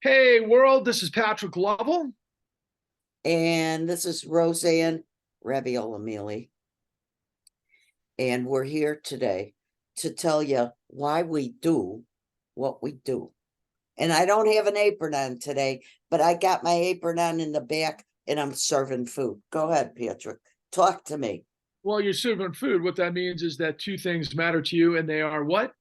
Hey world, this is Patrick Lovell. And this is Roseanne Raviola, and we're here today to tell you why we do what we do. And I don't have an apron on today, but I got my apron on in the back and I'm serving food. Go ahead, Patrick. Talk to me. While you're serving food, what that means is that two things matter to you, and they are what?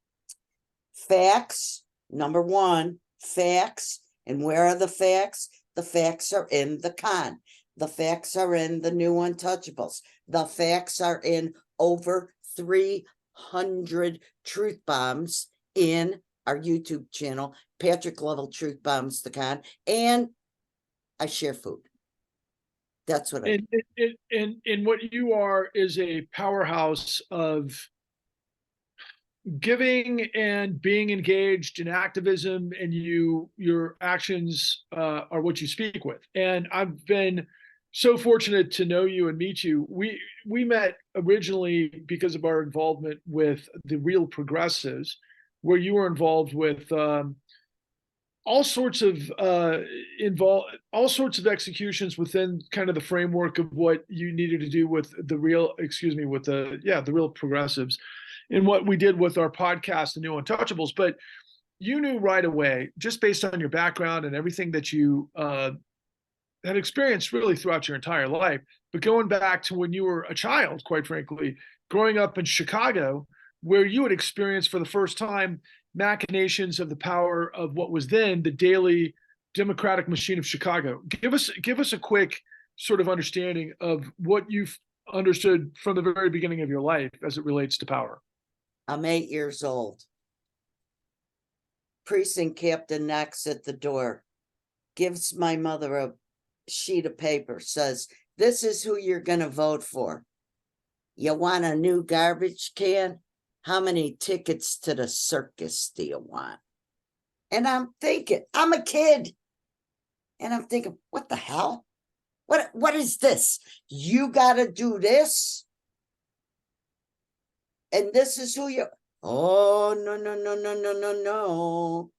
Facts, number one, facts. And where are the facts? The facts are in the con. The facts are in the new Untouchables. The facts are in over 300 truth bombs in our YouTube channel, Patrick Lovell Truth Bombs, the con. And I share food. That's what I do. And what you are is a powerhouse of giving and being engaged in activism, and your actions are what you speak with. And I've been so fortunate to know you and meet you. We met originally because of our involvement with the Real Progressives, where you were involved with all sorts of all sorts of executions within kind of the framework of what you needed to do with the real, excuse me, with the Real Progressives, and what we did with our podcast, The New Untouchables. But you knew right away, just based on your background and everything that you had experienced really throughout your entire life, but going back to when you were a child, quite frankly, growing up in Chicago, where you had experienced for the first time machinations of the power of what was then the daily Democratic machine of Chicago. Give us a quick sort of understanding of what you've understood from the very beginning of your life as it relates to power. I'm 8 years old. Precinct captain knocks at the door, gives my mother a sheet of paper, says, "This is who you're going to vote for. You want a new garbage can? How many tickets to the circus do you want?" And I'm thinking, I'm a kid. And I'm thinking, what the hell? What is this? You got to do this? And this is who you... Oh, no, no, no, no, no, no, no.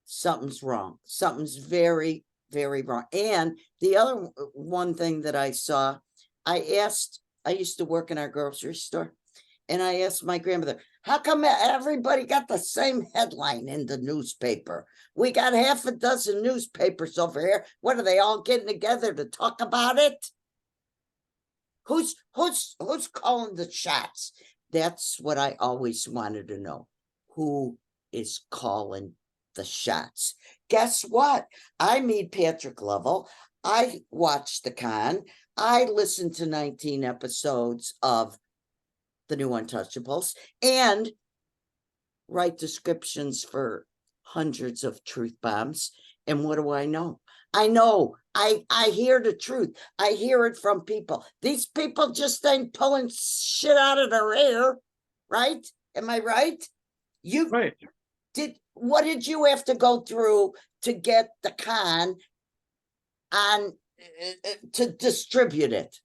Something's wrong. Something's very, very wrong. And the other one thing that I saw, I used to work in our grocery store, and I asked my grandmother, how come everybody got the same headline in the newspaper? We got half a dozen newspapers over here. What, are they all getting together to talk about it? Who's calling the shots? That's what I always wanted to know. Who is calling the shots? Guess what? I meet Patrick Lovell. I watched the con. I listened to 19 episodes of The New Untouchables and write descriptions for hundreds of truth bombs. And what do I know? I hear the truth. I hear it from people. These people just ain't pulling shit out of their hair, right? Am I right? You Right. What did you have to go through to get the con on to distribute it?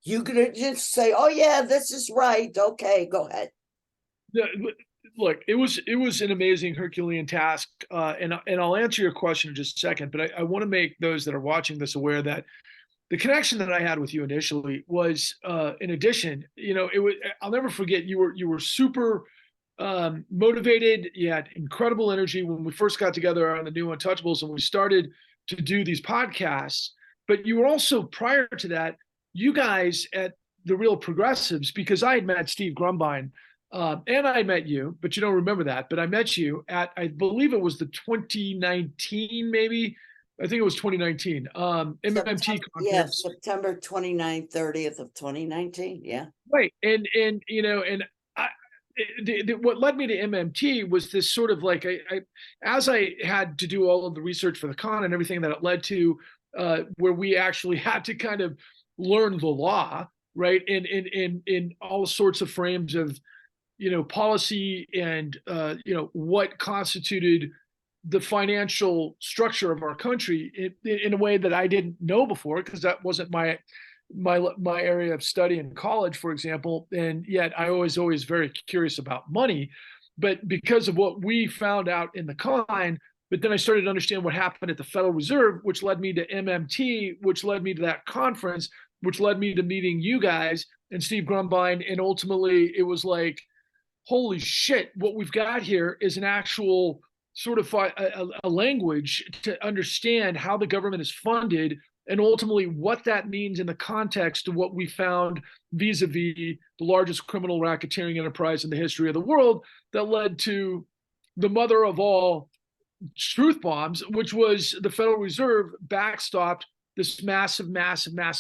You could just say, "Oh yeah, this is right." Okay, go ahead. Look, it was an amazing Herculean task, and I'll answer your question in just a second. But I want to make those that are watching this aware that the connection that I had with you initially was, in addition, it was. I'll never forget. You were super motivated. You had incredible energy when we first got together on the New Untouchables, and we started to do these podcasts. But you were also, prior to that, you guys at the Real Progressives, because I had met Steve Grumbine, and I met you, but you don't remember that. But I met you at, I believe it was the 2019, maybe. I think it was 2019 MMT Yeah, conference. September 29th, 30th of 2019. Yeah. Right. And I, what led me to MMT was this sort of like, as I had to do all of the research for the con and everything that it led to, where we actually had to kind of learn the law, right? In all sorts of frames of, policy and, what constituted the financial structure of our country in a way that I didn't know before, because that wasn't my area of study in college, for example. And yet I was always very curious about money. But because of what we found out in the con, But then I started to understand what happened at the Federal Reserve, which led me to MMT, which led me to that conference, which led me to meeting you guys and Steve Grumbine. And ultimately, it was like, holy shit, what we've got here is an actual sort of a language to understand how the government is funded and ultimately what that means in the context of what we found vis-a-vis the largest criminal racketeering enterprise in the history of the world that led to the mother of all truth bombs, which was the Federal Reserve backstopped this massive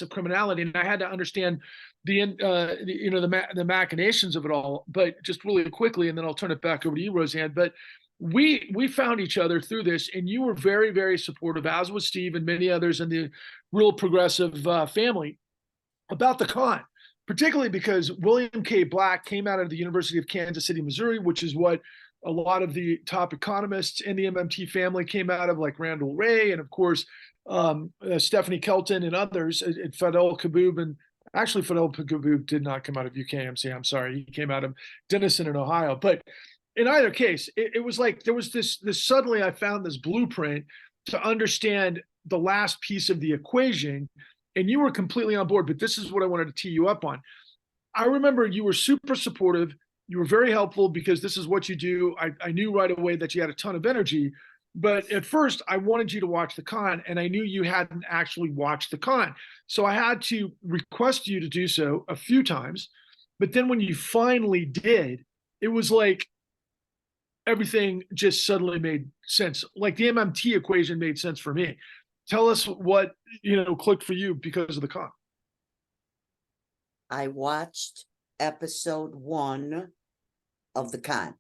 criminality. And I had to understand the machinations of it all. But just really quickly, and then I'll turn it back over to you, Roseanne. But we found each other through this, and you were very, very supportive, as was Steve and many others in the real progressive family about the con, particularly because William K. Black came out of the University of Kansas City, Missouri, which is what a lot of the top economists in the MMT family came out of, like Randall Wray, and of course, Stephanie Kelton and others, and Fadel Kaboub. And actually, Fadel Kaboub did not come out of UKMC. I'm sorry. He came out of Denison in Ohio. But in either case, it was like there was this suddenly I found this blueprint to understand the last piece of the equation. And you were completely on board. But this is what I wanted to tee you up on. I remember you were super supportive. You were very helpful because this is what you do. I knew right away that you had a ton of energy. But at first, I wanted you to watch the con, and I knew you hadn't actually watched the con. So I had to request you to do so a few times. But then when you finally did, it was like everything just suddenly made sense. Like the MMT equation made sense for me. Tell us what, clicked for you because of the con. I watched episode 1 of the con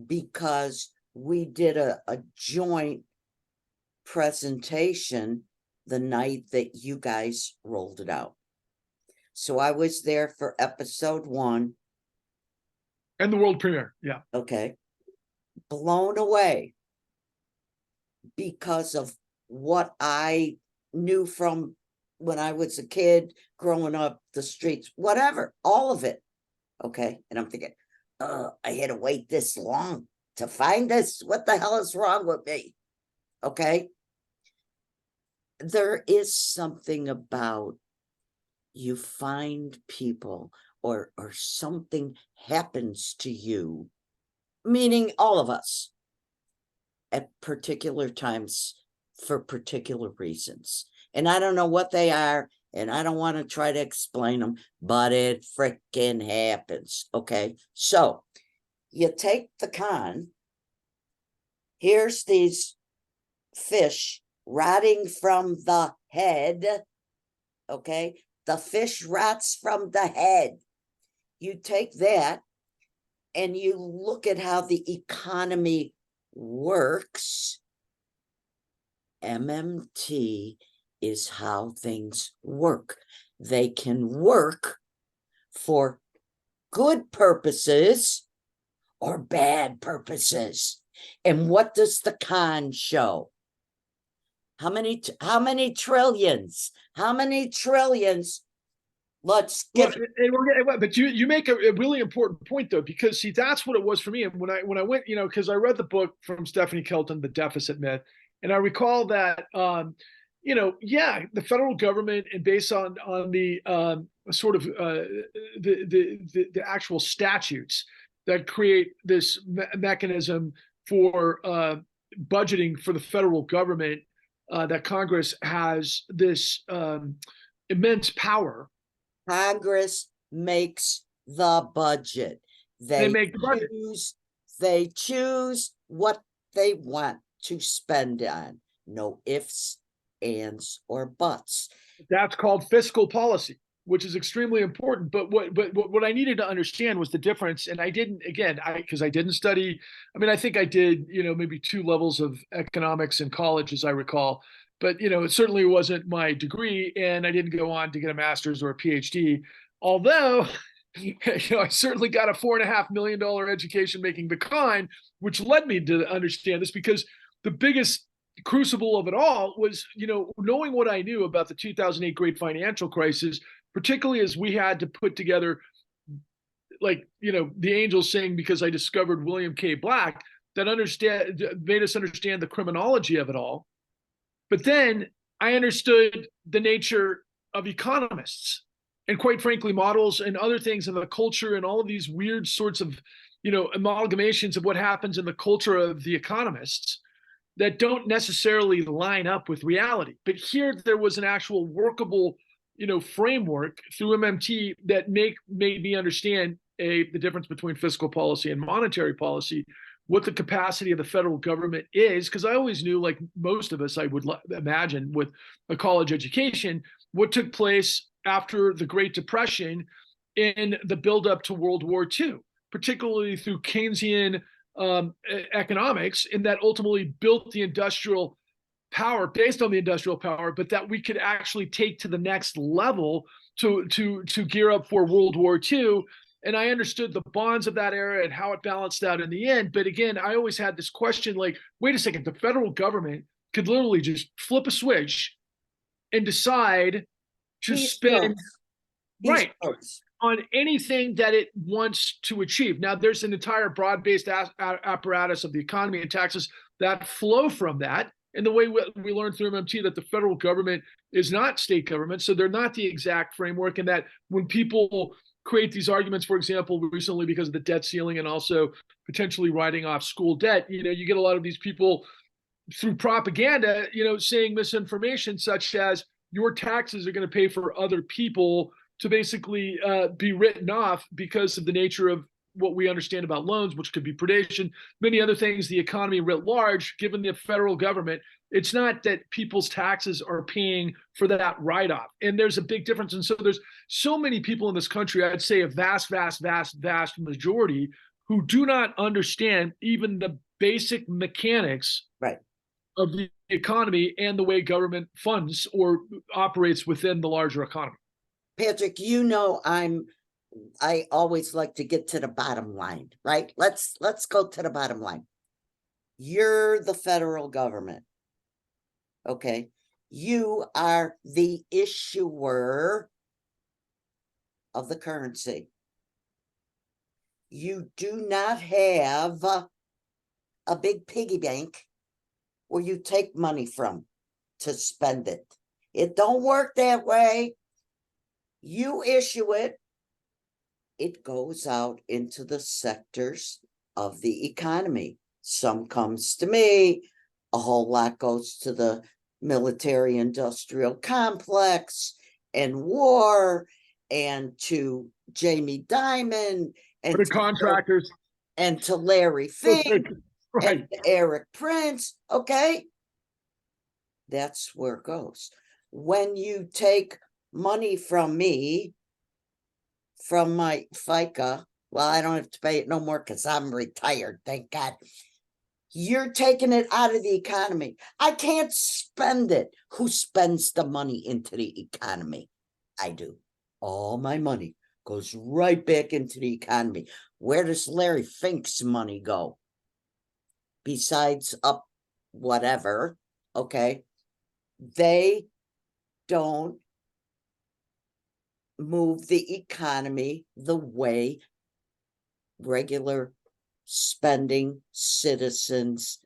because we did a joint presentation the night that you guys rolled it out. So I was there for episode 1. And the world premiere, yeah. Okay. Blown away because of what I knew from when I was a kid, growing up, the streets, whatever, all of it. Okay. And I'm thinking, I had to wait this long to find this. What the hell is wrong with me? Okay. There is something about you find people or something happens to you, meaning all of us, at particular times for particular reasons. And I don't know what they are, and I don't want to try to explain them, but it frickin' happens. Okay. So you take the con. Here's these fish rotting from the head. Okay. The fish rots from the head. You take that and you look at how the economy works. MMT is how things work. They can work for good purposes or bad purposes. And what does the con show? How many trillions? How many trillions? Let's get. But you make a really important point though, because see, that's what it was for me. And when I went, because I read the book from Stephanie Kelton, The Deficit Myth, and I recall that, the federal government, and based on the sort of the actual statutes that create this mechanism for budgeting for the federal government, that Congress has this immense power. Congress makes the budget. They make the budget. They choose what they want to spend on. No ifs, ands, or buts. That's called fiscal policy, which is extremely important. But what I needed to understand was the difference. And I didn't, because I didn't study. I mean, I think I did, maybe 2 levels of economics in college, as I recall. But, it certainly wasn't my degree, and I didn't go on to get a master's or a PhD. Although, I certainly got a $4.5 million education making the con, which led me to understand this, because the biggest crucible of it all was, knowing what I knew about the 2008 great financial crisis, particularly as we had to put together, like, the angels sing, because I discovered William K. Black, that made us understand the criminology of it all. But then I understood the nature of economists and, quite frankly, models and other things in the culture and all of these weird sorts of, amalgamations of what happens in the culture of the economists that don't necessarily line up with reality. But here there was an actual workable, framework through MMT that made me understand the difference between fiscal policy and monetary policy, what the capacity of the federal government is, because I always knew, like most of us, I would imagine with a college education, what took place after the Great Depression in the buildup to World War II, particularly through Keynesian economics, and that ultimately built the industrial power based on the industrial power, but that we could actually take to the next level to gear up for World War II. And I understood the bonds of that era and how it balanced out in the end. But again, I always had this question, like, wait a second, the federal government could literally just flip a switch and decide to spend right on anything that it wants to achieve. Now, there's an entire broad-based apparatus of the economy and taxes that flow from that. And the way we learned through MMT that the federal government is not state government, so they're not the exact framework, and that when people create these arguments, for example, recently because of the debt ceiling and also potentially writing off school debt, you get a lot of these people through propaganda, saying misinformation such as your taxes are going to pay for other people to basically be written off because of the nature of what we understand about loans, which could be predation, many other things, the economy writ large, given the federal government. It's not that people's taxes are paying for that write-off. And there's a big difference. And so there's so many people in this country, I'd say a vast majority, who do not understand even the basic mechanics of the economy and the way government funds or operates within the larger economy. Patrick, I always like to get to the bottom line, right? Let's go to the bottom line. You're the federal government. Okay. You are the issuer of the currency. You do not have a big piggy bank where you take money from to spend it. It don't work that way. You issue it. It goes out into the sectors of the economy. Some comes to me, a whole lot goes to the military industrial complex and war, and to Jamie Dimon, and the contractors, and to Larry Fink, and to Eric Prince. Okay, that's where it goes. When you take money from me, from my FICA, well, I don't have to pay it no more because I'm retired, thank God. You're taking it out of the economy. I can't spend it. Who spends the money into the economy? I do. All my money goes right back into the economy. Where does Larry Fink's money go? Besides up whatever, okay? They don't move the economy the way regular spending citizens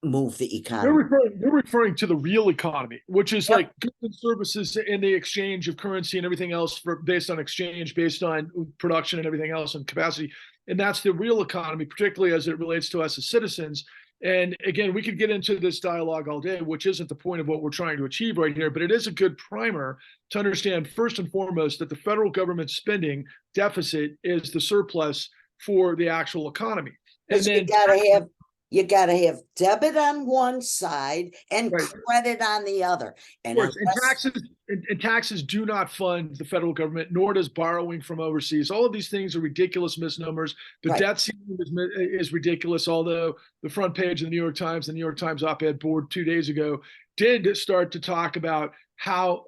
move the economy. They're referring to the real economy, which is like goods and services and the exchange of currency and everything else based on exchange, based on production and everything else and capacity. And that's the real economy, particularly as it relates to us as citizens. And again, we could get into this dialogue all day, which isn't the point of what we're trying to achieve right here, but it is a good primer to understand first and foremost that the federal government spending deficit is the surplus for the actual economy. And then you gotta have debit on one side and credit on the other. And taxes do not fund the federal government, nor does borrowing from overseas. All of these things are ridiculous misnomers. The debt ceiling is ridiculous, although the front page of the New York Times op-ed board 2 days ago did start to talk about how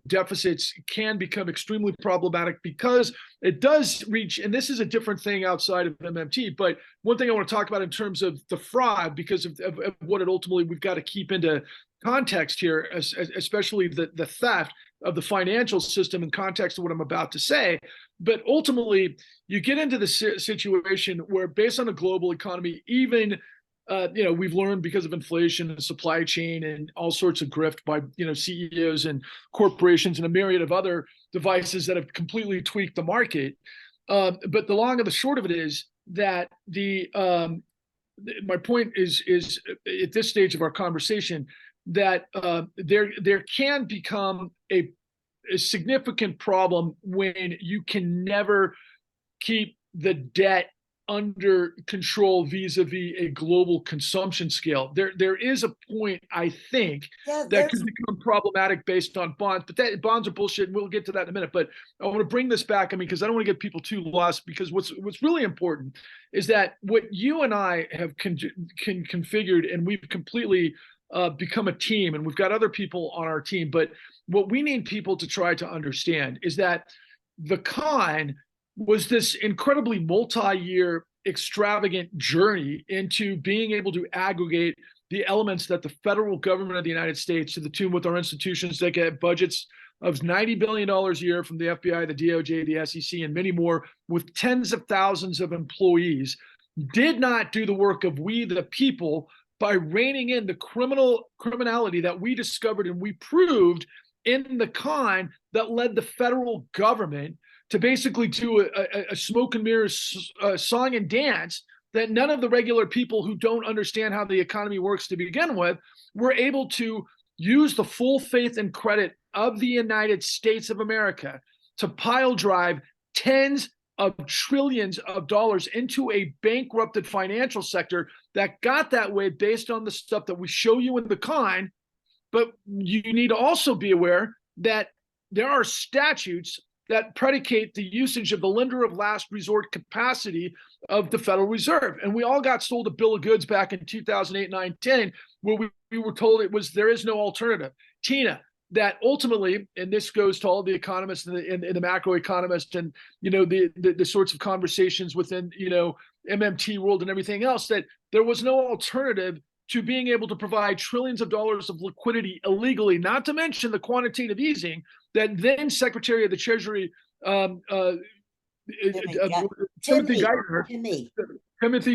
deficits can become extremely problematic because it does reach, and this is a different thing outside of MMT, but one thing I want to talk about in terms of the fraud, because of what it ultimately we've got to keep into context here, especially the theft of the financial system in context of what I'm about to say. But ultimately, you get into the situation where, based on a global economy, even we've learned because of inflation and supply chain and all sorts of grift by CEOs and corporations and a myriad of other devices that have completely tweaked the market. But the long and the short of it is that my point is at this stage of our conversation that there can become a significant problem when you can never keep the debt under control vis-a-vis a global consumption scale. There is a point, I think, that could become problematic based on bonds, but bonds are bullshit, and we'll get to that in a minute. But I want to bring this back, because I don't want to get people too lost, because what's really important is that what you and I have configured, and we've completely become a team, and we've got other people on our team, but what we need people to try to understand is that the con was this incredibly multi-year extravagant journey into being able to aggregate the elements that the federal government of the United States, to the tune with our institutions that get budgets of $90 billion a year from the FBI, the DOJ, the SEC, and many more, with tens of thousands of employees, did not do the work of we, the people, by reining in the criminality that we discovered and we proved in the con that led the federal government to basically do a smoke and mirrors song and dance that none of the regular people who don't understand how the economy works to begin with were able to use the full faith and credit of the United States of America to pile drive tens of trillions of dollars into a bankrupted financial sector that got that way based on the stuff that we show you in the con. But you need to also be aware that there are statutes that predicate the usage of the lender of last resort capacity of the Federal Reserve. And we all got sold a bill of goods back in 2008, 9, 10, where we were told there is no alternative. Tina, that ultimately, and this goes to all the economists and the macroeconomists and, the sorts of conversations within, MMT world and everything else, that there was no alternative to being able to provide trillions of dollars of liquidity illegally, not to mention the quantitative easing that then Secretary of the Treasury Timothy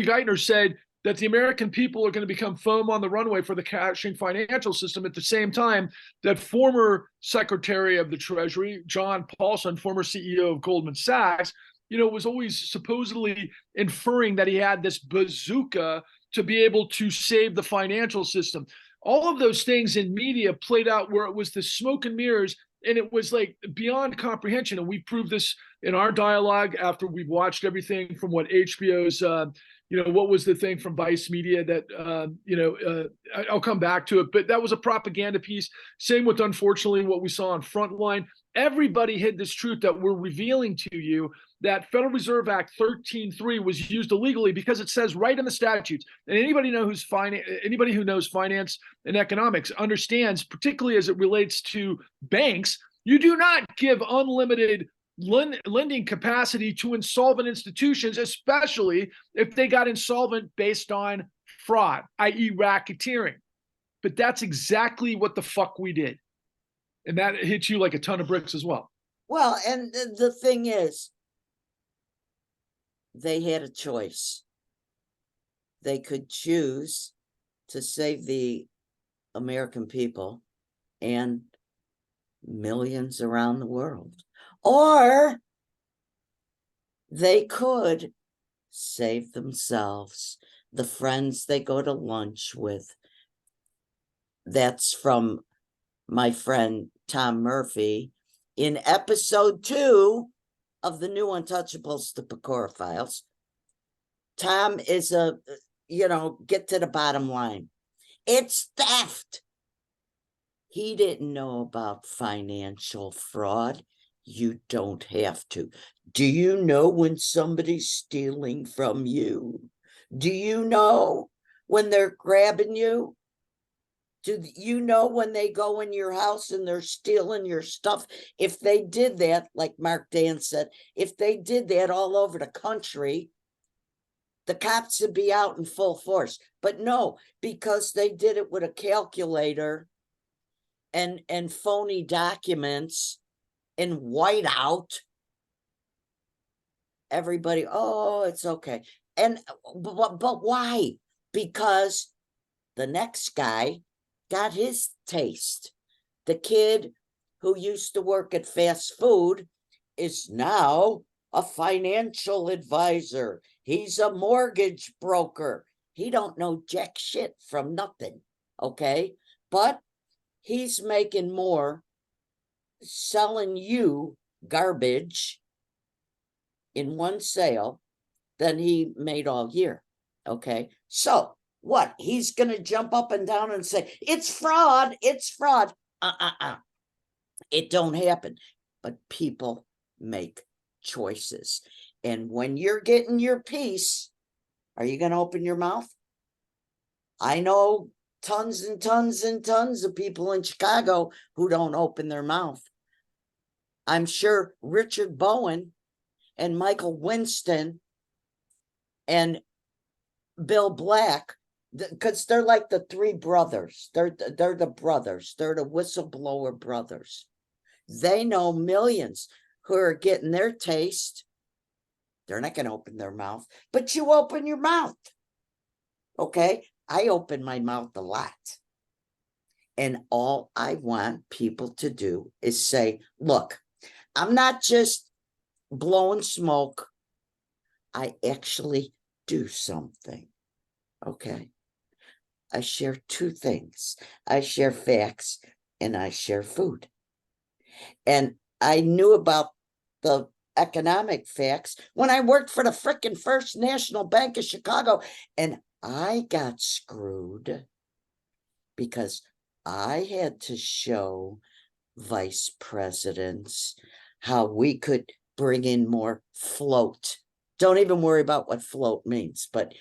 Geithner said that the American people are going to become foam on the runway for the crashing financial system, at the same time that former Secretary of the Treasury, John Paulson, former CEO of Goldman Sachs, was always supposedly inferring that he had this bazooka to be able to save the financial system. All of those things in media played out where it was the smoke and mirrors, and it was like beyond comprehension. And we proved this in our dialogue after we've watched everything from what HBO's, what was the thing from Vice Media that, I'll come back to it, but that was a propaganda piece. Same with, unfortunately, what we saw on Frontline. Everybody hid this truth that we're revealing to you, that Federal Reserve Act 13.3 was used illegally because it says right in the statutes. And anybody who knows finance and economics understands, particularly as it relates to banks, you do not give unlimited lending capacity to insolvent institutions, especially if they got insolvent based on fraud, i.e. racketeering. But that's exactly what the fuck we did. And that hits you like a ton of bricks as well. Well, and the thing is, they had a choice. They could choose to save the American people and millions around the world, or they could save themselves, the friends they go to lunch with. That's from my friend Tom Murphy in episode 2 of the new Untouchables, the Pecora Files. Tom is get to the bottom line. It's theft. He didn't know about financial fraud. You don't have to. Do you know when somebody's stealing from you? Do you know when they're grabbing you? Do you know when they go in your house and they're stealing your stuff? If they did that, like Mark Dan said, if they did that all over the country, the cops would be out in full force. But no, because they did it with a calculator, and phony documents and whiteout. Everybody, oh, it's okay. And but why? Because the next guy got his taste. The kid who used to work at fast food is now a financial advisor. He's a mortgage broker. He don't know jack shit from nothing, okay? But he's making more selling you garbage in one sale than he made all year, okay? So what? He's going to jump up and down and say, it's fraud, it's fraud. It don't happen. But people make choices. And when you're getting your piece, are you going to open your mouth? I know tons and tons and tons of people in Chicago who don't open their mouth. I'm sure Richard Bowen and Michael Winston and Bill Black, because they're like the three brothers. They're the brothers. They're the whistleblower brothers. They know millions who are getting their taste. They're not going to open their mouth, but you open your mouth. Okay? I open my mouth a lot. And all I want people to do is say, look, I'm not just blowing smoke. I actually do something. Okay? I share two things. I share facts and I share food. And I knew about the economic facts when I worked for the frickin' First National Bank of Chicago, and I got screwed because I had to show vice presidents how we could bring in more float. Don't even worry about what float means, but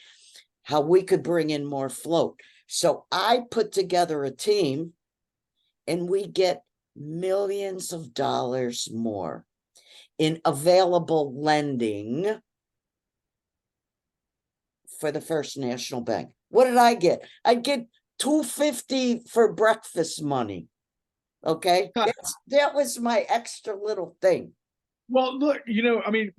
how we could bring in more float. So I put together a team and we get millions of dollars more in available lending for the First National Bank. What did I get? I get $250 for breakfast money. Okay, that was my extra little thing. Well, look, I mean,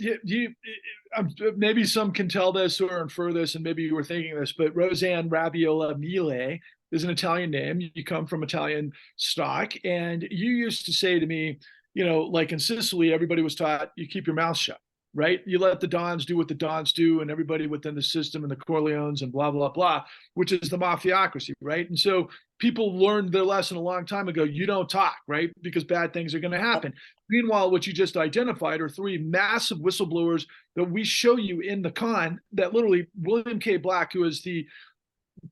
maybe some can tell this or infer this, and maybe you were thinking this, but Roseanne Raviola Mille is an Italian name. You come from Italian stock, and you used to say to me, like in Sicily, everybody was taught you keep your mouth shut, right? You let the Dons do what the Dons do, and everybody within the system and the Corleones and blah, blah, blah, which is the mafiocracy, right? And so people learned their lesson a long time ago. You don't talk, right? Because bad things are going to happen. Meanwhile, what you just identified are three massive whistleblowers that we show you in the con that literally William K. Black, who is the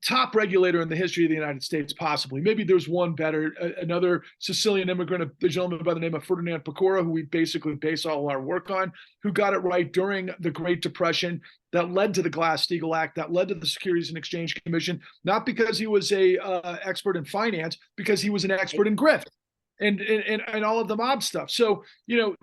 top regulator in the history of the United States, possibly. Maybe there's one better, another Sicilian immigrant, a gentleman by the name of Ferdinand Pecora, who we basically base all our work on, who got it right during the Great Depression that led to the Glass-Steagall Act, that led to the Securities and Exchange Commission, not because he was a expert in finance, because he was an expert in grift. And all of the mob stuff. So,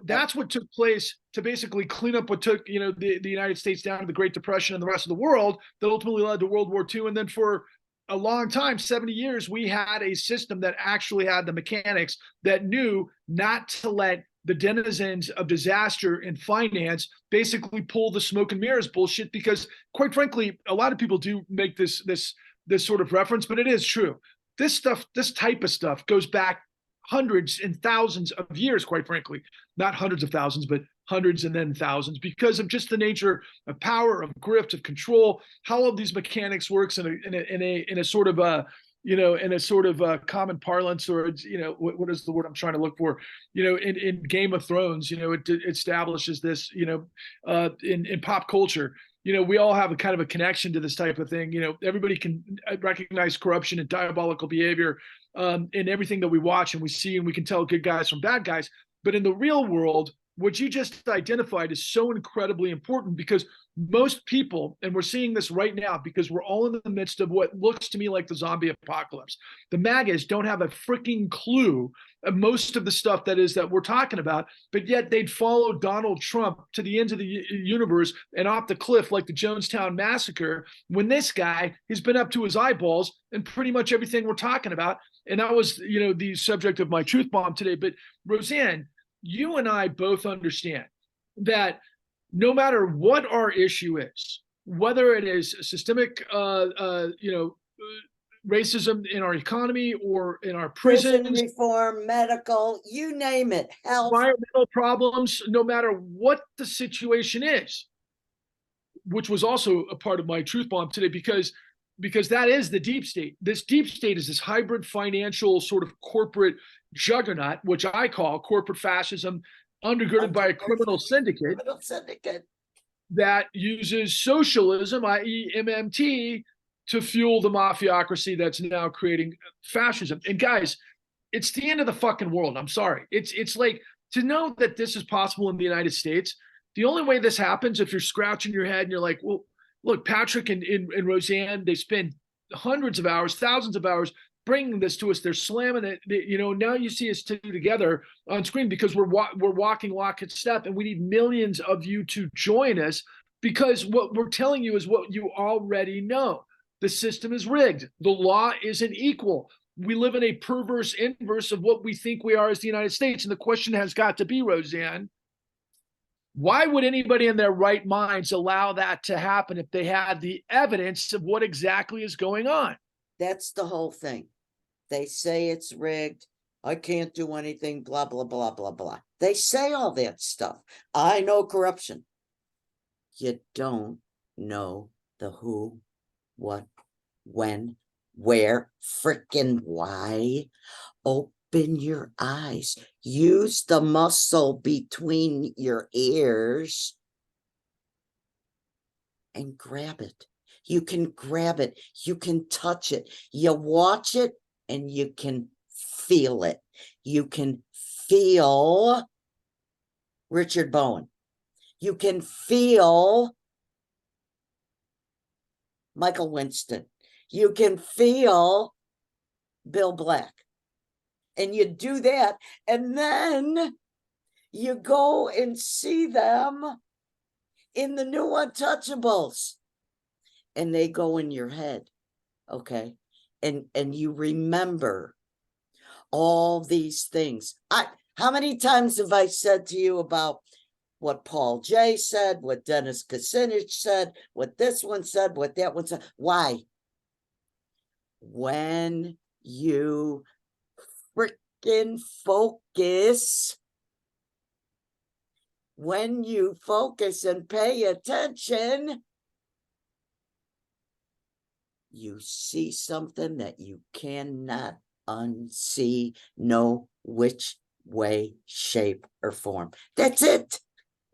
that's what took place to basically clean up what took, the United States down to the Great Depression and the rest of the world that ultimately led to World War II. And then for a long time, 70 years, we had a system that actually had the mechanics that knew not to let the denizens of disaster in finance basically pull the smoke and mirrors bullshit, because quite frankly, a lot of people do make this sort of reference, but it is true. This type of stuff goes back hundreds and thousands of years, quite frankly, not hundreds of thousands, but hundreds and then thousands, because of just the nature of power, of grift, of control, how all of these mechanics works in a sort of common parlance, or what is the word I'm trying to look for? In Game of Thrones, it establishes this, in pop culture. We all have a kind of a connection to this type of thing. Everybody can recognize corruption and diabolical behavior in everything that we watch and we see, and we can tell good guys from bad guys. But in the real world, what you just identified is so incredibly important, because most people, and we're seeing this right now because we're all in the midst of what looks to me like the zombie apocalypse. The MAGAs don't have a freaking clue of most of the stuff that we're talking about, but yet they'd follow Donald Trump to the ends of the universe and off the cliff like the Jonestown Massacre, when this guy has been up to his eyeballs in pretty much everything we're talking about. And that was, the subject of my truth bomb today. But Roseanne, you and I both understand that no matter what our issue is, whether it is systemic, racism in our economy or in our Prison prisons, reform, medical, you name it, health. environmental problems, no matter what the situation is, which was also a part of my truth bomb today, because that is the deep state. This deep state is this hybrid financial sort of corporate juggernaut, which I call corporate fascism, undergirded by a criminal syndicate that uses socialism, i.e. MMT, to fuel the mafiocracy that's now creating fascism. And guys, it's the end of the fucking world. I'm sorry. It's like, to know that this is possible in the United States, the only way this happens, if you're scratching your head and you're like, well, look, Patrick and Roseanne, they spend hundreds of hours, thousands of hours bringing this to us. They're slamming it. Now you see us two together on screen because we're walking lock and step, and we need millions of you to join us, because what we're telling you is what you already know. The system is rigged. The law isn't equal. We live in a perverse inverse of what we think we are as the United States. And the question has got to be, Roseanne, why would anybody in their right minds allow that to happen if they had the evidence of what exactly is going on? That's the whole thing. They say it's rigged. I can't do anything, blah, blah, blah, blah, blah. They say all that stuff. I know corruption. You don't know the who, what, when, where, frickin' why. Open your eyes. Use the muscle between your ears and grab it. You can grab it. You can touch it. You watch it and you can feel it. You can feel Richard Bowen. You can feel Michael Winston. You can feel Bill Black. And you do that, and then you go and see them in the new Untouchables, and they go in your head, okay? And you remember all these things. How many times have I said to you about what Paul J. said, what Dennis Kucinich said, what this one said, what that one said? Why? When you freaking focus, when you focus and pay attention, you see something that you cannot unsee, no which way, shape, or form. That's it.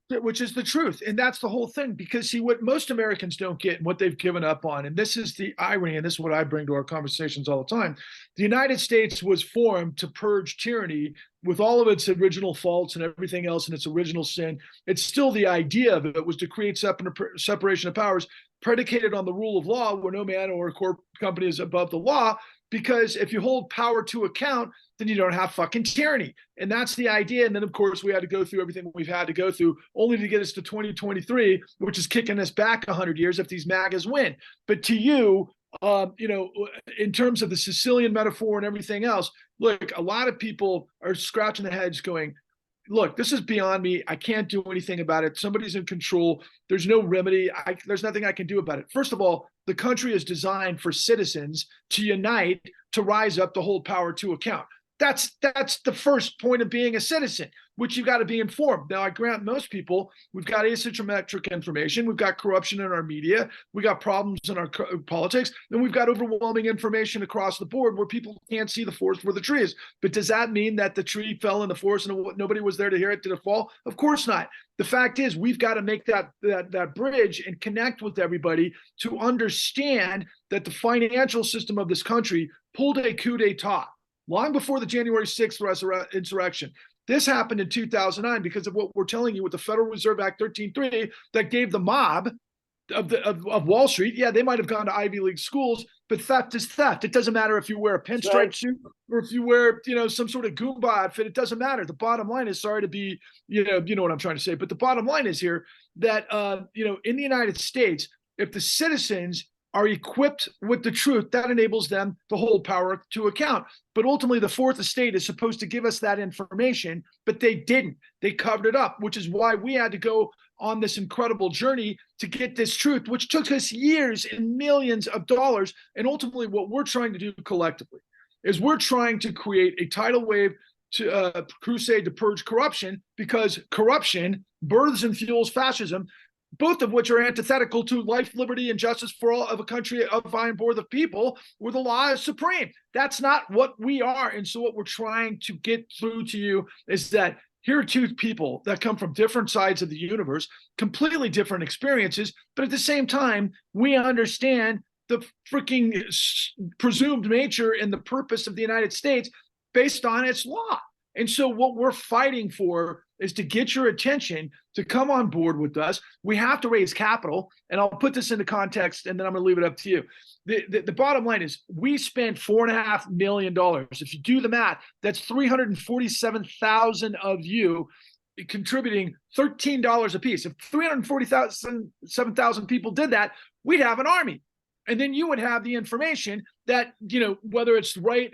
Which is the truth. And that's the whole thing, because see, what most Americans don't get and what they've given up on, and this is the irony, and this is what I bring to our conversations all the time. The United States was formed to purge tyranny with all of its original faults and everything else and its original sin. It's still the idea of it was to create separation of powers predicated on the rule of law, where no man or company is above the law. Because if you hold power to account, then you don't have fucking tyranny. And that's the idea. And then, of course, we had to go through everything we've had to go through, only to get us to 2023, which is kicking us back 100 years if these MAGAs win. But to you, in terms of the Sicilian metaphor and everything else, look, a lot of people are scratching their heads going, look, this is beyond me. I can't do anything about it. Somebody's in control. There's no remedy. There's nothing I can do about it. First of all, the country is designed for citizens to unite, to rise up, to hold power to account. That's the first point of being a citizen, which you got to be informed. Now, I grant most people, we've got asymmetric information, we've got corruption in our media, we got problems in our politics, and we've got overwhelming information across the board where people can't see the forest where the tree is. But does that mean that the tree fell in the forest and nobody was there to hear it? Did it fall? Of course not. The fact is, we've got to make that bridge and connect with everybody to understand that the financial system of this country pulled a coup d'etat long before the January 6th insurrection. This happened in 2009 because of what we're telling you with the Federal Reserve Act 13.3 that gave the mob of Wall Street. Yeah, they might have gone to Ivy League schools, but theft is theft. It doesn't matter if you wear a pinstripe right. suit or if you wear, some sort of Goomba outfit. It doesn't matter. The bottom line is, sorry to be, you know what I'm trying to say, but the bottom line is here that, in the United States, if the citizens are equipped with the truth, that enables them to hold power to account. But ultimately, the fourth estate is supposed to give us that information, but they didn't. They covered it up, which is why we had to go on this incredible journey to get this truth, which took us years and millions of dollars. And ultimately, what we're trying to do collectively is we're trying to create a tidal wave to crusade to purge corruption, because corruption births and fuels fascism, both of which are antithetical to life, liberty, and justice for all of a country of by and for the people, where the law is supreme. That's not what we are. And so what we're trying to get through to you is that here are two people that come from different sides of the universe, completely different experiences, but at the same time, we understand the freaking presumed nature and the purpose of the United States based on its law. And so what we're fighting for is to get your attention to come on board with us. We have to raise capital, and I'll put this into context, and then I'm going to leave it up to you. The bottom line is we spent $4.5 million. If you do the math, that's 347,000 of you contributing $13 a piece. If 347,000 people did that, we'd have an army. And then you would have the information that, whether it's right,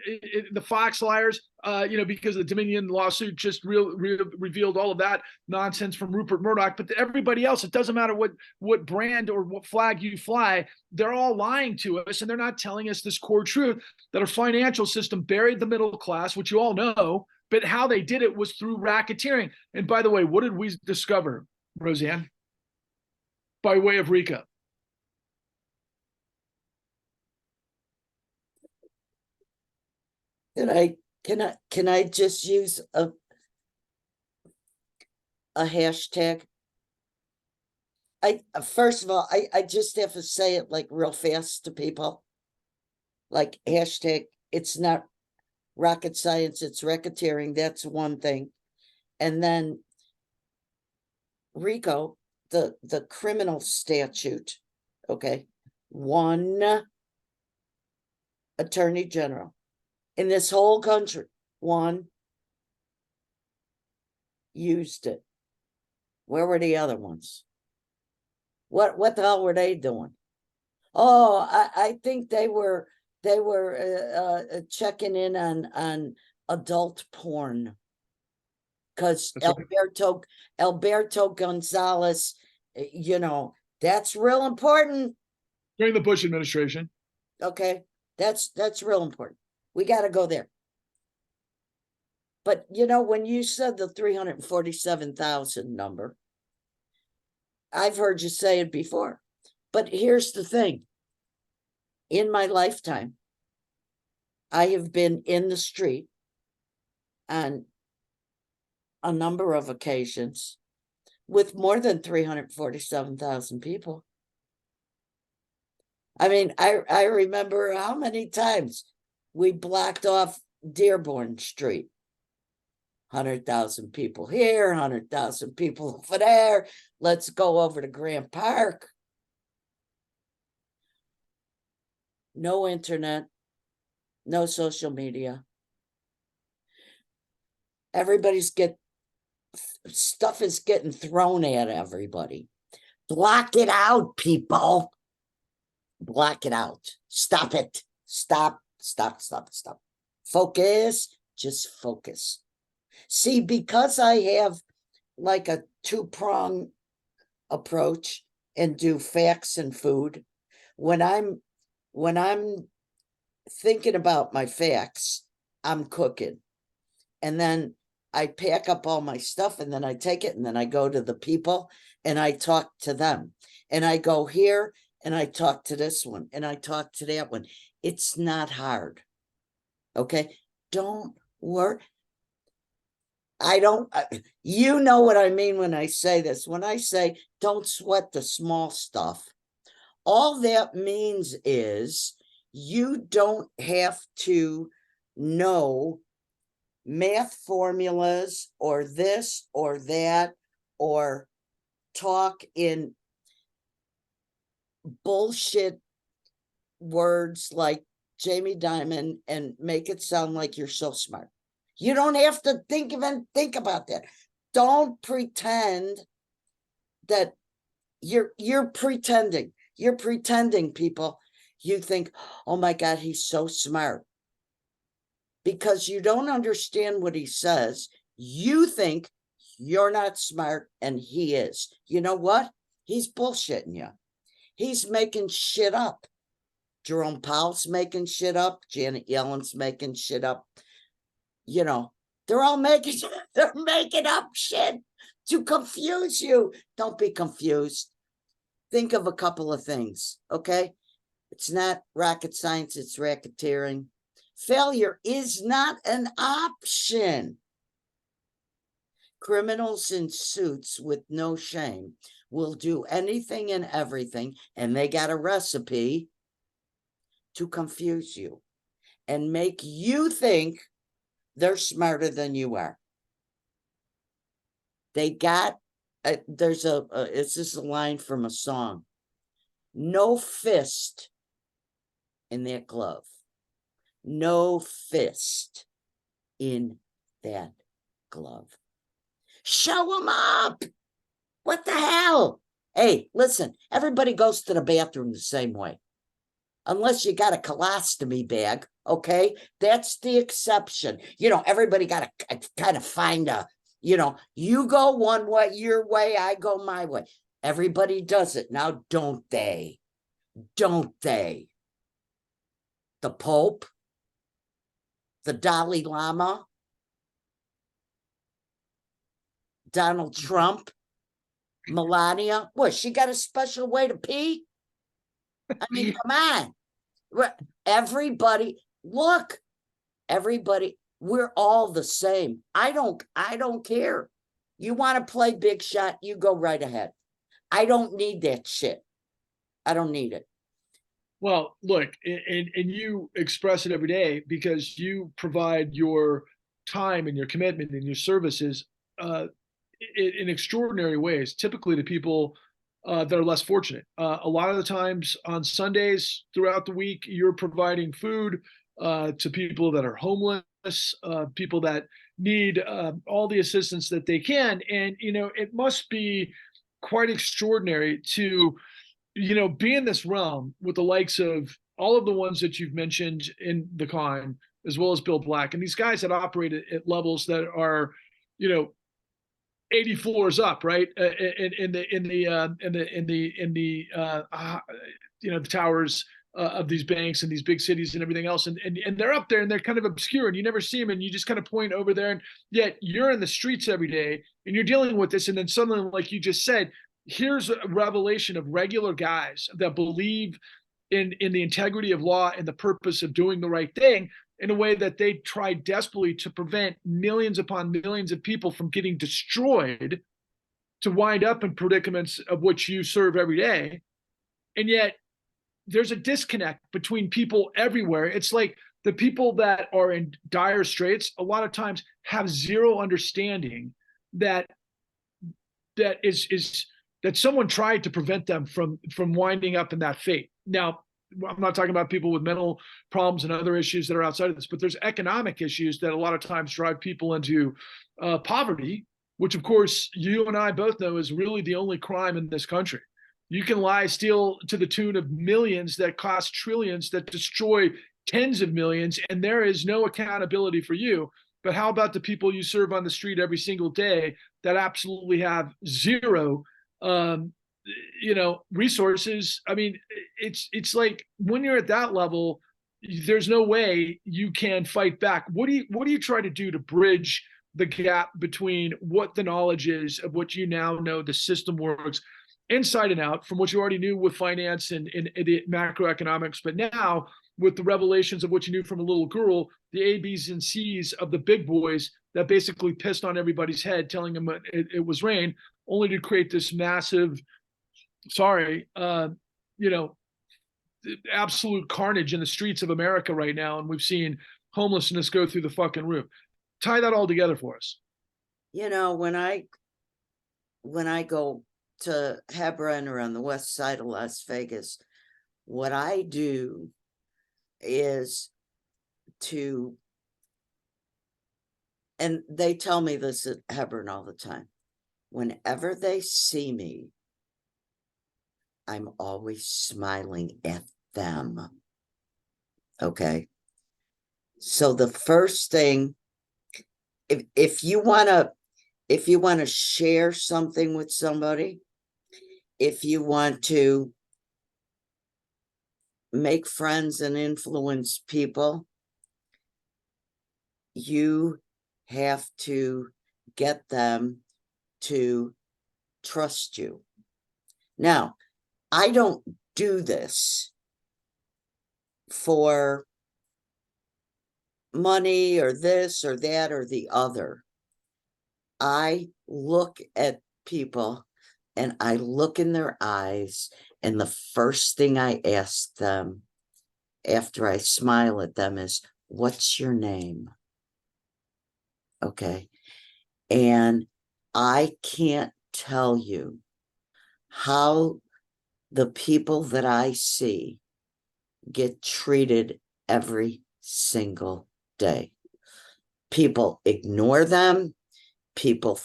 the Fox liars, because the Dominion lawsuit just revealed all of that nonsense from Rupert Murdoch. But everybody else, it doesn't matter what brand or what flag you fly, they're all lying to us, and they're not telling us this core truth that our financial system buried the middle class, which you all know, but how they did it was through racketeering. And by the way, what did we discover, Roseanne? By way of RICO. Can I just use a hashtag? First of all, I just have to say it like real fast to people. Like hashtag, it's not rocket science, it's racketeering. That's one thing. And then RICO, the criminal statute, okay, one attorney general in this whole country, one used it. Where were the other ones? What the hell were they doing? Oh, I think they were checking in on adult porn, because Alberto Gonzalez, that's real important. During the Bush administration. Okay, that's real important. We got to go there. But when you said the 347,000 number, I've heard you say it before. But here's the thing. In my lifetime, I have been in the street on a number of occasions with more than 347,000 people. I mean, I remember how many times we blocked off Dearborn Street. 100,000 people here, 100,000 people over there. Let's go over to Grant Park. No internet, no social media. Stuff is getting thrown at everybody. Block it out, people. Block it out. Stop it. Stop. Focus. Just focus. See, because I have like a two-prong approach and do facts and food, when I'm thinking about my facts, I'm cooking. And then I pack up all my stuff, and then I take it, and then I go to the people and I talk to them. And I go here and I talk to this one and I talk to that one. It's not hard. Okay? Don't worry. You know what I mean when I say this. When I say don't sweat the small stuff, all that means is you don't have to know math formulas or this or that, or talk in bullshit words like Jamie Dimon and make it sound like you're so smart. You don't have to think about that. Don't pretend that you're pretending. You're pretending, people. You think, oh my God, he's so smart. Because you don't understand what he says. You think you're not smart and he is. You know what? He's bullshitting you. He's making shit up. Jerome Powell's making shit up. Janet Yellen's making shit up. You know, they're all making up shit to confuse you. Don't be confused. Think of a couple of things, okay? It's not rocket science, it's racketeering. Failure is not an option. Criminals in suits with no shame will do anything and everything, and they got a recipe to confuse you and make you think they're smarter than you are. They got, there's it's just a line from a song. No fist in that glove. No fist in that glove. Show them up. What the hell? Hey, listen, everybody goes to the bathroom the same way. Unless you got a colostomy bag, okay? That's the exception. You know, everybody got to kind of find a, you know, you go one way, your way, I go my way. Everybody does it. Now, don't they? Don't they? The Pope, the Dalai Lama, Donald Trump, Melania. What, she got a special way to pee? I mean, come on. Everybody, look, everybody, we're all the same. I don't care. You want to play big shot, you go right ahead. I don't need that shit. I don't need it. Well, look, and you express it every day because you provide your time and your commitment and your services in extraordinary ways, typically to people that are less fortunate. A lot of the times on Sundays throughout the week, you're providing food to people that are homeless, people that need all the assistance that they can. And, you know, it must be quite extraordinary to, you know, be in this realm with the likes of all of the ones that you've mentioned in the con, as well as Bill Black, and these guys that operate at levels that are, you know, 80 floors up, right? You know, the towers of these banks and these big cities and everything else, and they're up there and they're kind of obscure and you never see them and you just kind of point over there, and yet you're in the streets every day and you're dealing with this, and then suddenly, like you just said, here's a revelation of regular guys that believe in the integrity of law and the purpose of doing the right thing in a way that they try desperately to prevent millions upon millions of people from getting destroyed to wind up in predicaments of which you serve every day. And yet there's a disconnect between people everywhere. It's like the people that are in dire straits a lot of times have zero understanding that that someone tried to prevent them from winding up in that fate. Now, I'm not talking about people with mental problems and other issues that are outside of this, but there's economic issues that a lot of times drive people into poverty, which of course you and I both know is really the only crime in this country. You can lie, steal to the tune of millions that cost trillions, that destroy tens of millions, and there is no accountability for you. But how about the people you serve on the street every single day that absolutely have zero you know, resources? I mean, it's like when you're at that level, there's no way you can fight back. What do you try to do to bridge the gap between what the knowledge is of what you now know the system works inside and out from what you already knew with finance and the macroeconomics, but now with the revelations of what you knew from a little girl, the A, B's, and C's of the big boys that basically pissed on everybody's head, telling them it was rain, only to create this massive, you know, absolute carnage in the streets of America right now. And we've seen homelessness go through the fucking roof. Tie that all together for us. You know, when I go to Hebron or on the west side of Las Vegas, what I do is to, and they tell me this at Hebron all the time, whenever they see me, I'm always smiling at them. Okay. So the first thing, if you want to share something with somebody, if you want to make friends and influence people, you have to get them to trust you. Now, I don't do this for money or this or that or the other. I look at people and I look in their eyes, and the first thing I ask them after I smile at them is, "What's your name?" Okay. And I can't tell you how the people that I see get treated every single day. People ignore them. People,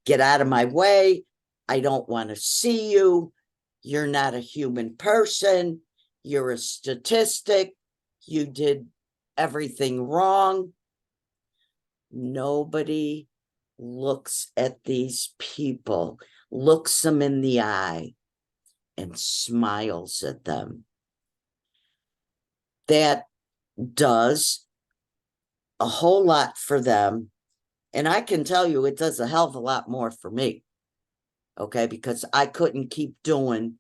get out of my way. I don't want to see you. You're not a human person. You're a statistic. You did everything wrong. Nobody looks at these people, looks them in the eye, and smiles at them. That does a whole lot for them. And I can tell you, it does a hell of a lot more for me. Okay, because I couldn't keep doing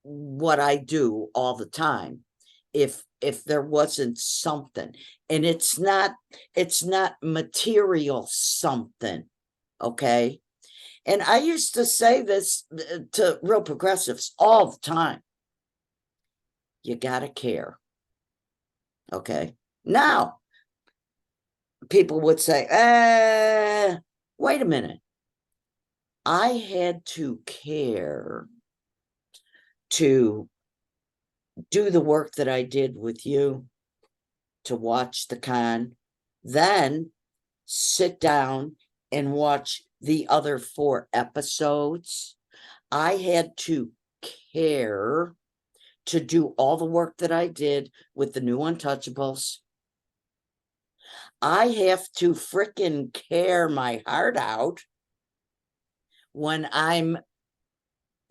what I do all the time if there wasn't something. And it's not material something. Okay. And I used to say this to real progressives all the time. You gotta care. Okay. Now, people would say, wait a minute. I had to care to do the work that I did with you, to watch the con, then sit down and watch the other 4 episodes. I had to care to do all the work that I did with the new Untouchables. I have to frickin' care my heart out when I'm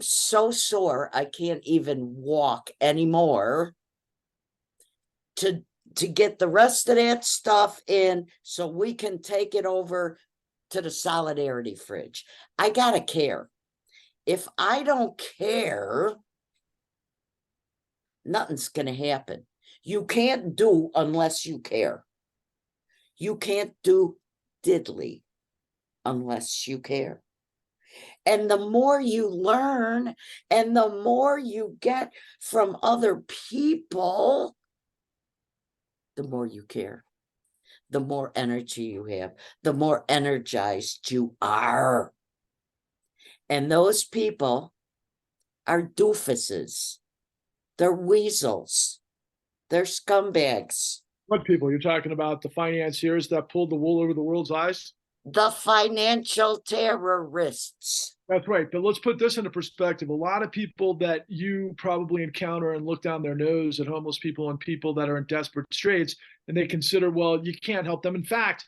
so sore I can't even walk anymore, to get the rest of that stuff in so we can take it over to the solidarity fridge. I gotta care. If I don't care, nothing's gonna happen. You can't do unless you care. You can't do diddly unless you care. And the more you learn and the more you get from other people, the more you care, the more energy you have, the more energized you are. And those people are doofuses. They're weasels. They're scumbags. What people? You're talking about the financiers that pulled the wool over the world's eyes? The financial terrorists. That's right. But let's put this into perspective. A lot of people that you probably encounter and look down their nose at homeless people and people that are in desperate straits, and they consider, well, you can't help them. In fact,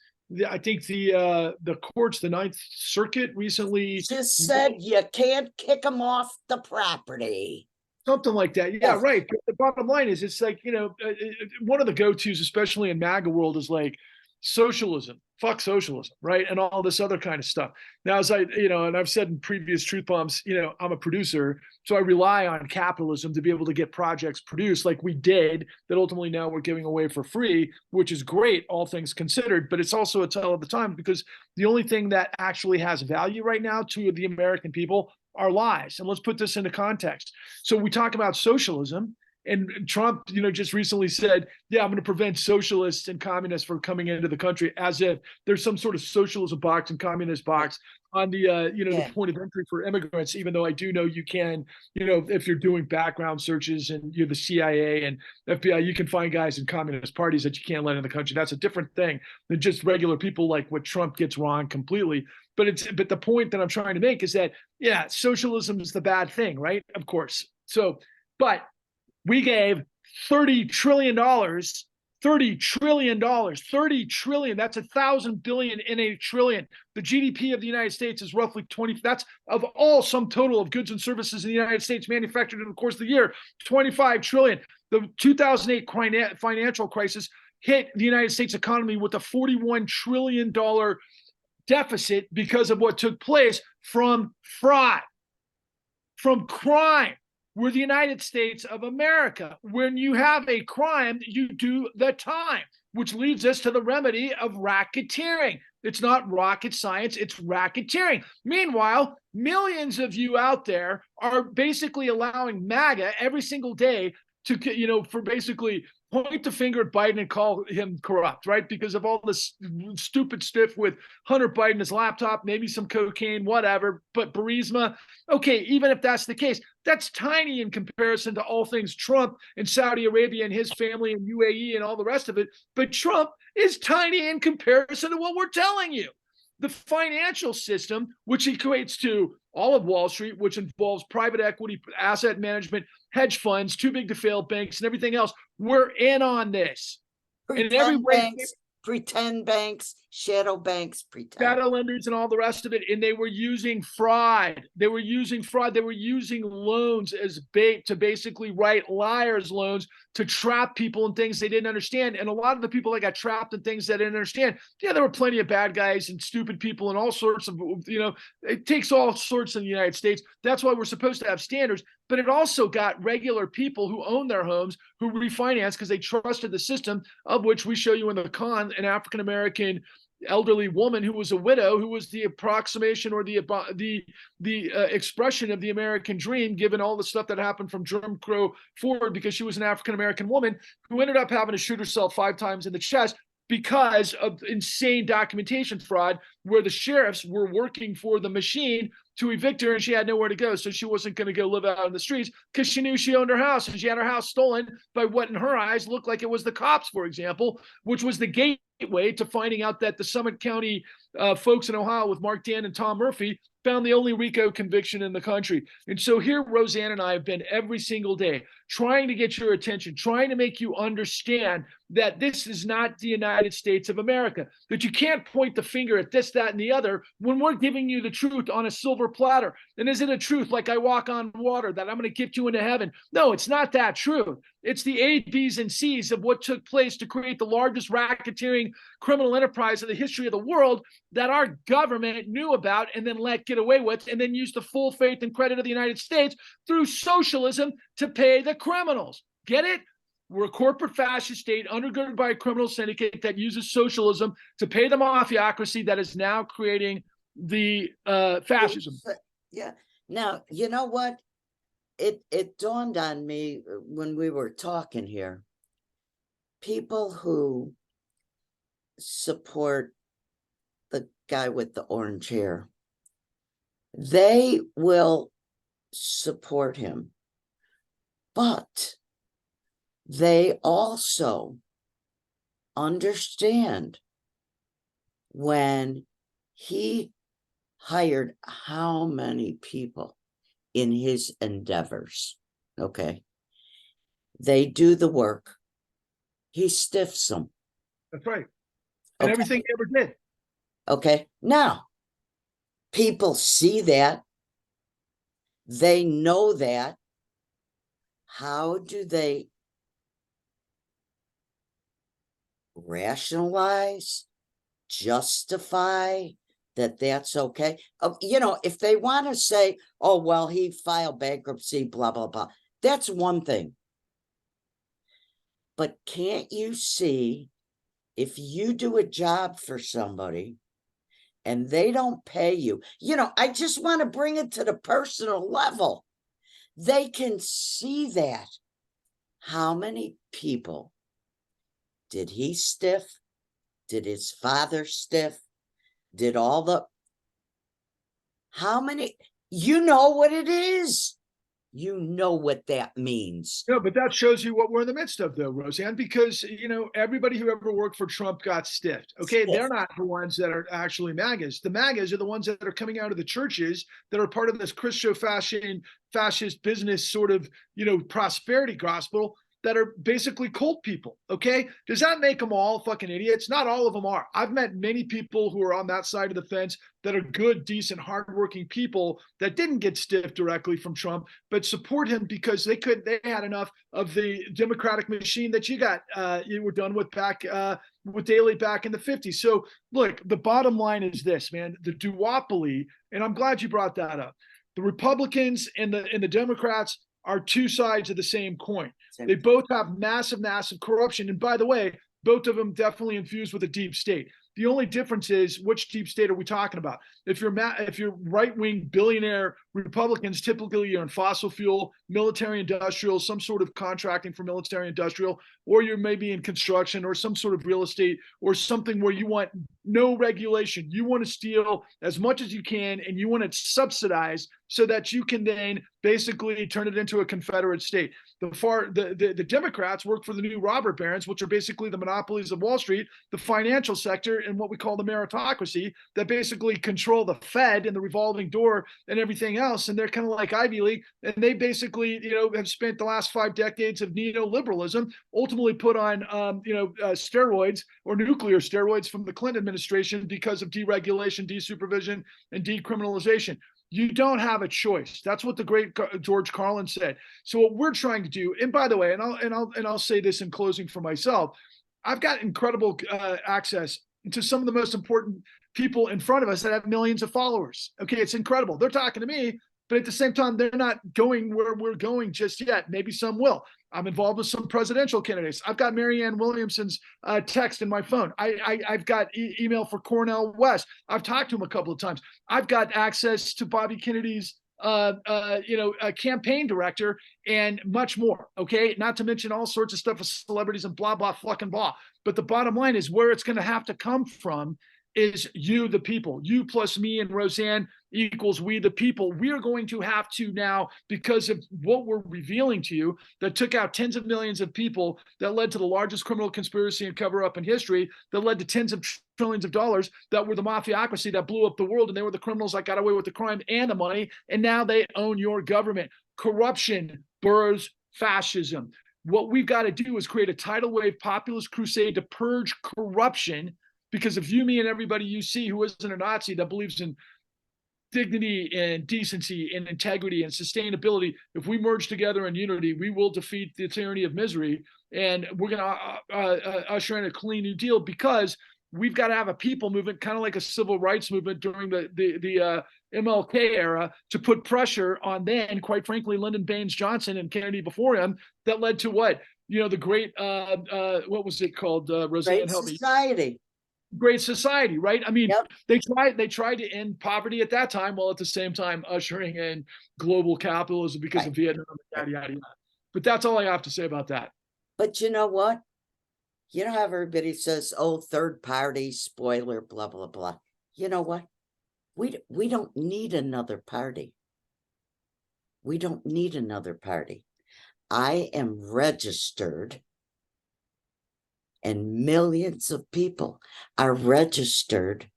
I think the courts, the Ninth Circuit, recently Just said you can't kick them off the property. something like that. Yeah, Yes. right. But the bottom line is, it's like, one of the go-tos, especially in MAGA world, is like socialism, fuck socialism, right? And all this other kind of stuff. Now, as and I've said in previous Truth Bombs, I'm a producer, so I rely on capitalism to be able to get projects produced like we did that ultimately now we're giving away for free, which is great, all things considered, but it's also a tell of the time, because the only thing that actually has value right now to the American people are lives. And let's put this into context. So we talk about socialism, And Trump, just recently said, yeah, I'm going to prevent socialists and communists from coming into the country, as if there's some sort of socialism box and communist box on the, the point of entry for immigrants, even though I do know you can, if you're doing background searches and you're the CIA and FBI, you can find guys in communist parties that you can't let in the country. That's a different thing than just regular people, like what Trump gets wrong completely. But the point that I'm trying to make is that, yeah, socialism is the bad thing, right? Of course. So, but we gave $30 trillion, $30 trillion, $30 trillion. That's 1,000 billion in a trillion. The GDP of the United States is roughly 20. That's of all sum total of goods and services in the United States manufactured in the course of the year, 25 trillion. The 2008 financial crisis hit the United States economy with a $41 trillion deficit because of what took place from fraud, from crime. We're the United States of America. When you have a crime, you do the time, which leads us to the remedy of racketeering. It's not rocket science, it's racketeering. Meanwhile, millions of you out there are basically allowing MAGA every single day to, for basically point the finger at Biden and call him corrupt, right? Because of all this stupid stuff with Hunter Biden, his laptop, maybe some cocaine, whatever, but Burisma. Okay, even if that's the case, that's tiny in comparison to all things Trump and Saudi Arabia and his family and UAE and all the rest of it. But Trump is tiny in comparison to what we're telling you. The financial system, which equates to all of Wall Street, which involves private equity, asset management, hedge funds, too big to fail banks, and everything else. We're in on this. Pretend banks, shadow banks, shadow lenders and all the rest of it. And they were using fraud. They were using loans as bait to basically write liars loans to trap people in things they didn't understand. And a lot of the people that got trapped in things they didn't understand, yeah, there were plenty of bad guys and stupid people and all sorts of, it takes all sorts in the United States. That's why we're supposed to have standards. But it also got regular people who own their homes who refinance because they trusted the system, of which we show you in the con, an African-American elderly woman who was a widow, who was the approximation or the expression of the American dream, given all the stuff that happened from Jim Crow forward, because she was an African-American woman who ended up having to shoot herself 5 times in the chest because of insane documentation fraud, where the sheriffs were working for the machine to evict her and she had nowhere to go. So she wasn't going to go live out in the streets because she knew she owned her house, and she had her house stolen by what in her eyes looked like it was the cops, for example, which was the gateway to finding out that the Summit County folks in Ohio with Mark Dan and Tom Murphy found the only RICO conviction in the country. And so here, Roseanne and I have been every single day trying to get your attention, trying to make you understand that this is not the United States of America, that you can't point the finger at this, that, and the other when we're giving you the truth on a silver platter. And is it a truth like I walk on water that I'm going to get you into heaven? No, it's not that truth. It's the A, B's, and C's of what took place to create the largest racketeering criminal enterprise in the history of the world that our government knew about and then let get away with, and then used the full faith and credit of the United States through socialism to pay the criminals. Get it? We're a corporate fascist state undergirded by a criminal syndicate that uses socialism to pay the mafiocracy that is now creating the fascism. Yeah. Now, you know what? It dawned on me when we were talking here. People who support the guy with the orange hair, they will support him, but they also understand when he hired how many people in his endeavors. Okay. They do the work. He stiffs them. That's right. And everything he ever did. Okay. Now, people see that. They know that. How do they rationalize, justify that that's okay? If they want to say, oh, well, he filed bankruptcy, blah, blah, blah, that's one thing. But can't you see, if you do a job for somebody and they don't pay you, I just want to bring it to the personal level. They can see that. How many people did he stiff? Did his father stiff? Did all the, how many, you know what it is. You know what that means. No, but that shows you what we're in the midst of, though, Roseanne, because, you know, everybody who ever worked for Trump got stiffed. Okay. Stiff. They're not the ones that are actually MAGAs. The MAGAs are the ones that are coming out of the churches that are part of this fascist business sort of, you know, prosperity gospel that are basically cult people. Okay. Does that make them all fucking idiots? Not all of them are. I've met many people who are on that side of the fence that are good, decent, hardworking people that didn't get stiffed directly from Trump, but support him because they had enough of the Democratic machine that you were done with back with Daley back in the 50s. So look, the bottom line is this, man, the duopoly, and I'm glad you brought that up. The Republicans and the Democrats are two sides of the same coin. They both have massive, massive corruption. And by the way, both of them definitely infused with a deep state. The only difference is which deep state are we talking about? If you're right-wing billionaire Republicans, typically you're in fossil fuel, military industrial, some sort of contracting for military industrial, or you're maybe in construction or some sort of real estate or something where you want no regulation. You want to steal as much as you can and you want it subsidized so that you can then basically turn it into a Confederate state. The Democrats work for the new robber barons, which are basically the monopolies of Wall Street, the financial sector, and what we call the meritocracy that basically control the Fed and the revolving door and everything else. And they're kind of like Ivy League. And they basically, you know, have spent the last 5 decades of neoliberalism, ultimately put on, steroids or nuclear steroids from the Clinton administration because of deregulation, desupervision, and decriminalization. You don't have a choice. That's what the great George Carlin said. So what we're trying to do, and by the way, and I'll say this in closing for myself, I've got incredible access to some of the most important people in front of us that have millions of followers. Okay, it's incredible. They're talking to me, but at the same time, they're not going where we're going just yet. Maybe some will. I'm involved with some presidential candidates. I've got Marianne Williamson's text in my phone. I've got email for Cornel West. I've talked to him a couple of times. I've got access to Bobby Kennedy's campaign director and much more. Okay. Not to mention all sorts of stuff with celebrities and blah, blah, fucking blah. But the bottom line is where it's going to have to come from is you, the people. You plus me and Roseanne equals we, the people. We are going to have to now, because of what we're revealing to you, that took out tens of millions of people, that led to the largest criminal conspiracy and cover up in history, that led to tens of trillions of dollars, that were the mafiocracy that blew up the world, and they were the criminals that got away with the crime and the money, and now they own your government. Corruption births fascism. What we've got to do is create a tidal wave populist crusade to purge corruption. Because if you, me, and everybody you see who isn't a Nazi that believes in dignity and decency and integrity and sustainability, if we merge together in unity, we will defeat the tyranny of misery. And we're going to usher in a clean new deal, because we've got to have a people movement, kind of like a civil rights movement during the MLK era, to put pressure on then, quite frankly, Lyndon Baines Johnson and Kennedy before him, that led to what? You know, the great, what was it called? Roseanne, help me. Great society, right? I mean, yep. they tried to end poverty at that time, while at the same time ushering in global capitalism because of Vietnam, yada, yada, yada. But that's all I have to say about that. But you know what? You know how everybody says, oh, third party, spoiler, blah, blah, blah. You know what? We don't need another party. We don't need another party. I am registered, and millions of people are registered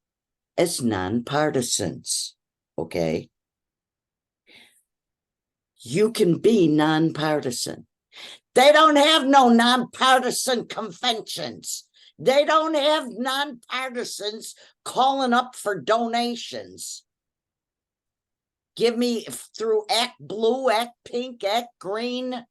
as nonpartisans, okay? You can be nonpartisan. They don't have no nonpartisan conventions. They don't have nonpartisans calling up for donations. Give me through Act Blue, Act Pink, Act Green.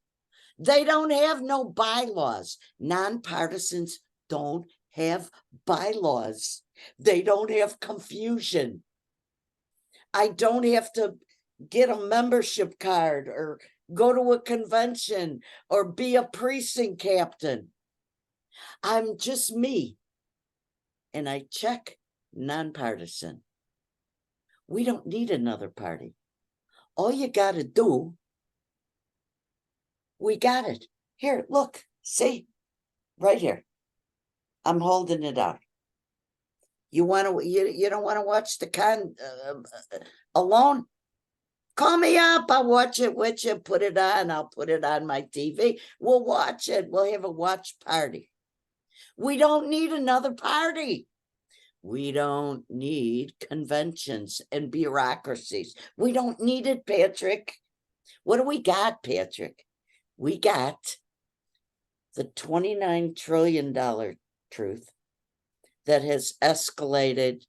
They don't have no bylaws. Nonpartisans don't have bylaws. They don't have confusion. I don't have to get a membership card or go to a convention or be a precinct captain. I'm just me. And I check nonpartisan. We don't need another party. All you got to do, we got it. Here, look, see, right here. I'm holding it up. You want to, you don't want to watch the alone? Call me up. I'll watch it with you. Put it on. I'll put it on my TV. We'll watch it. We'll have a watch party. We don't need another party. We don't need conventions and bureaucracies. We don't need it, Patrick. What do we got, Patrick? We got the $29 trillion truth that has escalated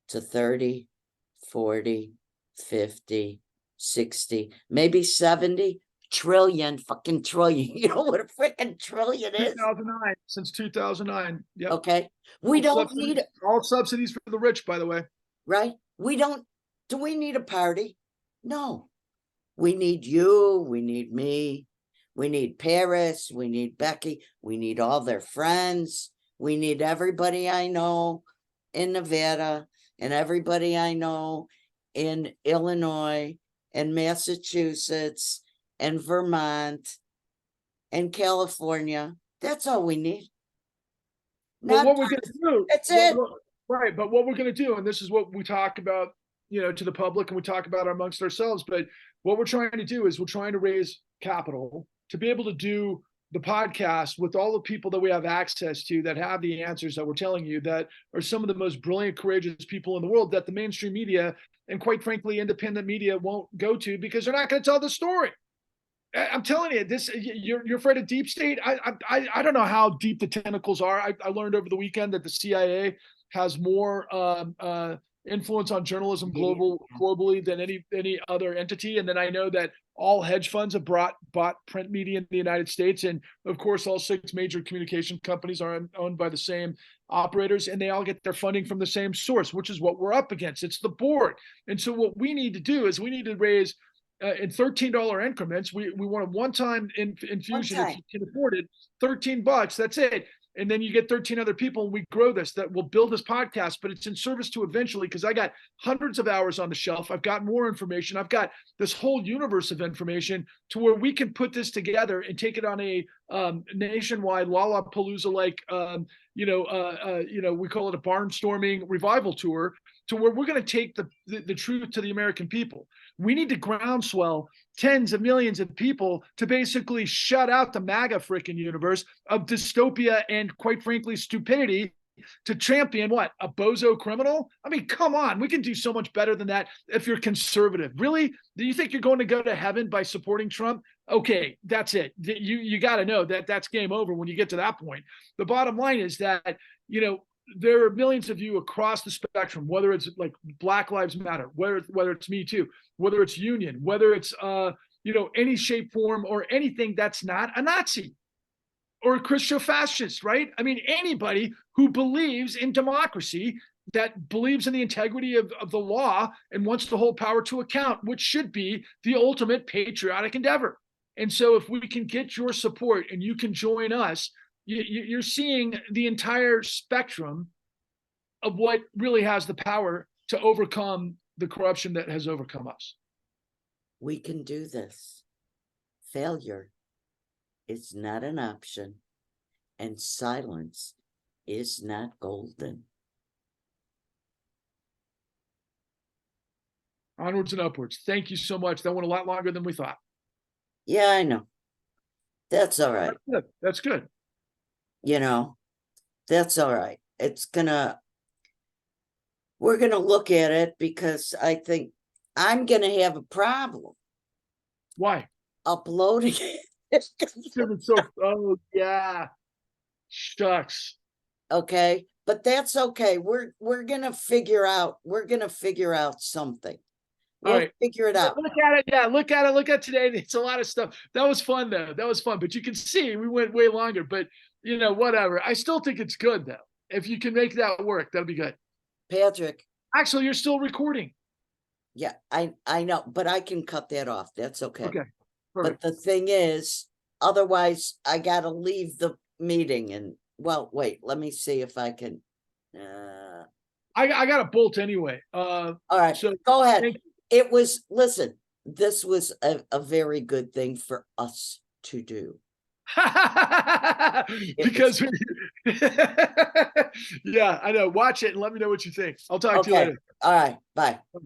to 30, 40, 50, 60, maybe 70 trillion, fucking trillion. You know what a freaking trillion is? 2009, since 2009. Yep. Okay. We All don't subsidies- need, all subsidies for the rich, by the way. right? We don't, do we need a party? No. We need you. We need me. We need Paris. We need Becky. We need all their friends. We need everybody I know in Nevada and everybody I know in Illinois and Massachusetts and Vermont and California. That's all we need. But Not what we're going to do, That's it. Right. But what we're going to do, and this is what we talk about, to the public, and we talk about amongst ourselves. But what we're trying to do is we're trying to raise capital to be able to do the podcast with all the people that we have access to that have the answers that we're telling you, that are some of the most brilliant, courageous people in the world that the mainstream media and, quite frankly, independent media won't go to because they're not going to tell the story. I'm telling you, this you're afraid of deep state. I don't know how deep the tentacles are. I learned over the weekend that the CIA has more influence on journalism globally than any other entity. And then I know that all hedge funds have bought print media in the United States, and of course, all 6 major communication companies are owned by the same operators, and they all get their funding from the same source, which is what we're up against. It's the board. And so what we need to do is we need to raise in $13 increments. We want a one-time infusion. If you can afford it, $13. That's it. And then you get 13 other people, and we grow this. That will build this podcast, but it's in service to eventually, because I got hundreds of hours on the shelf. I've got more information. I've got this whole universe of information to where we can put this together and take it on a nationwide Lollapalooza, like we call it a barnstorming revival tour, to where we're going to take the truth to the American people. We need to groundswell tens of millions of people to basically shut out the MAGA freaking universe of dystopia and, quite frankly, stupidity, to champion what? A bozo criminal? I mean, come on. We can do so much better than that if you're conservative. Really? Do you think you're going to go to heaven by supporting Trump? Okay, that's it. You got to know that that's game over when you get to that point. The bottom line is that, there are millions of you across the spectrum, whether it's like Black Lives Matter, whether it's Me Too, whether it's union, whether it's any shape, form, or anything that's not a Nazi or a Christo-fascist, right? I mean, anybody who believes in democracy, that believes in the integrity of the law and wants to hold power to account, which should be the ultimate patriotic endeavor. And so if we can get your support and you can join us, you're seeing the entire spectrum of what really has the power to overcome the corruption that has overcome us. We can do this. Failure is not an option, and silence is not golden. Onwards and upwards. Thank you so much. That went a lot longer than we thought. Yeah, I know. That's all right. That's good. That's all right. We're gonna look at it, because I think I'm gonna have a problem. Why? Uploading it. Oh yeah. Shucks. Okay, but that's okay. We're gonna figure out something. We'll All right. figure it out. Look at it. Yeah, look at today. It's a lot of stuff. That was fun though. That was fun. But you can see we went way longer. But whatever. I still think it's good though. If you can make that work, that'll be good. Patrick. Actually, you're still recording. Yeah, I know, but I can cut that off. That's okay. Okay. But Perfect. the thing is, otherwise I gotta leave the meeting, and wait, let me see if I can. I got a bolt anyway. All right, so go ahead. Listen, this was a very good thing for us to do. Because yeah, I know. Watch it and let me know what you think. I'll talk to you Okay, later. all right, bye.